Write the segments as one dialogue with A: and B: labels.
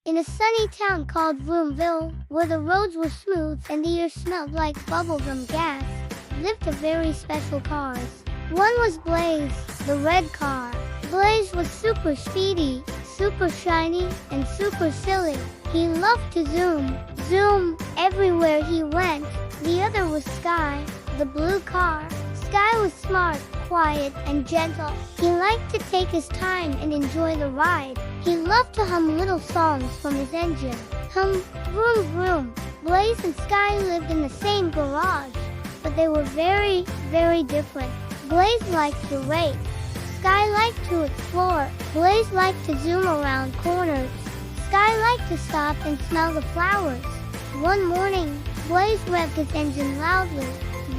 A: In a sunny town called Vroomville, where the roads were smooth and the air smelled like bubblegum gas, lived a very special cars. One was Blaze, the red car. Blaze was super speedy, super shiny, and super silly. He loved to zoom everywhere he went. The other was Sky, the blue car. Sky was smart, quiet, and gentle. He liked to take his time and enjoy the ride. He loved to hum little songs from his engine. Hum, vroom, vroom. Blaze and Sky lived in the same garage, but they were very, very different. Blaze liked to race. Sky liked to explore. Blaze liked to zoom around corners. Sky liked to stop and smell the flowers. One morning, Blaze revved his engine loudly.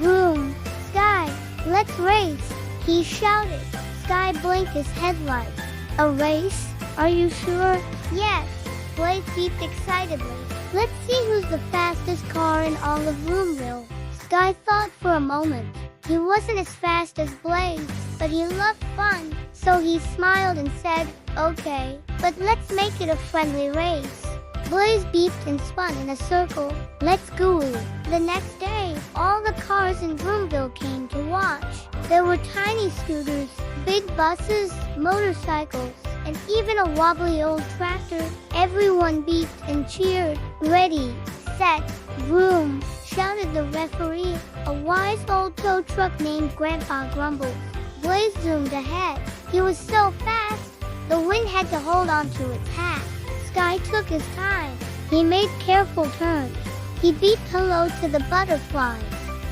A: Vroom! Sky, let's race! He shouted. Sky blinked his headlights. A race? Are you sure? Yes, Blaze beeped excitedly. Let's see who's the fastest car in all of Vroomville. Sky thought for a moment. He wasn't as fast as Blaze, but he loved fun, so he smiled and said, okay, but let's make it a friendly race. Blaze beeped and spun in a circle. Let's gooey. The next day, all the cars in Vroomville came to watch. There were tiny scooters, big buses, motorcycles, and even a wobbly old tractor. Everyone beeped and cheered. Ready, set, vroom, shouted the referee. A wise old tow truck named Grandpa Grumbles. Blaze zoomed ahead. He was so fast, the wind had to hold onto its hat. Sky took his time. He made careful turns. He beeped hello to the butterflies.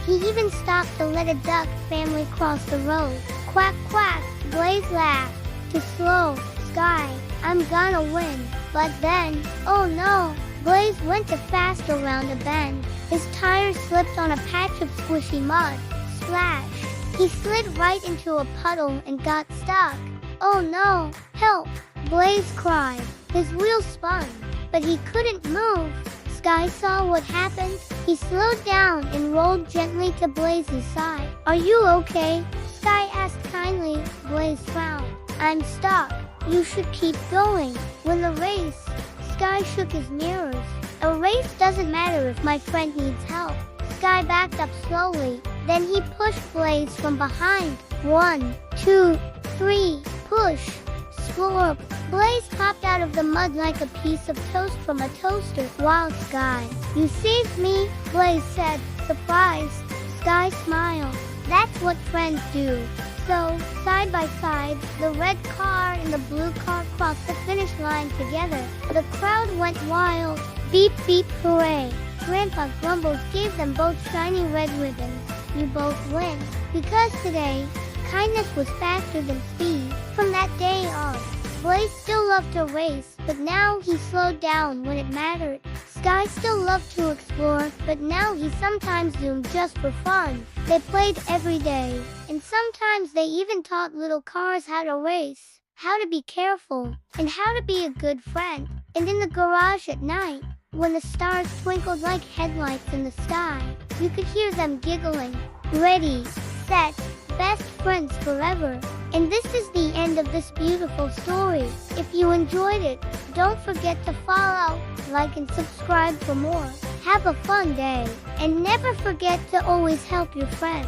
A: He even stopped to let a duck family cross the road. Quack, quack, Blaze laughed. Too slow, Sky, I'm gonna win. But then, oh no, Blaze went too fast around a bend. His tires slipped on a patch of squishy mud. Splash! He slid right into a puddle and got stuck. Oh no, help! Blaze cried. His wheels spun, but he couldn't move. Sky saw what happened. He slowed down and rolled gently to Blaze's side. Are you okay? Sky asked kindly. Blaze frowned. I'm stuck. You should keep going. Win the race. Sky shook his mirrors. A race doesn't matter if my friend needs help. Sky backed up slowly. Then he pushed Blaze from behind. 1, 2, 3, push. Slurp. Blaze popped out of the mud like a piece of toast from a toaster. Wow, Sky, you saved me, Blaze said, surprised. Sky smiled. That's what friends do. So, side by side, the red car and the blue car crossed the finish line together. The crowd went wild. Beep, beep, hooray. Grandpa Grumbles gave them both shiny red ribbons. You both win. Because today, kindness was faster than speed. From that day on, Blaze still loved to race, but now he slowed down when it mattered. Sky still loved to explore, but now he sometimes zoomed just for fun. They played every day, and sometimes they even taught little cars how to race, how to be careful, and how to be a good friend. And in the garage at night, when the stars twinkled like headlights in the sky, you could hear them giggling. Ready, set, best friends forever. And this is the end of this beautiful story. If you enjoyed it, don't forget to follow, like, and subscribe for more. Have a fun day, and never forget to always help your friends.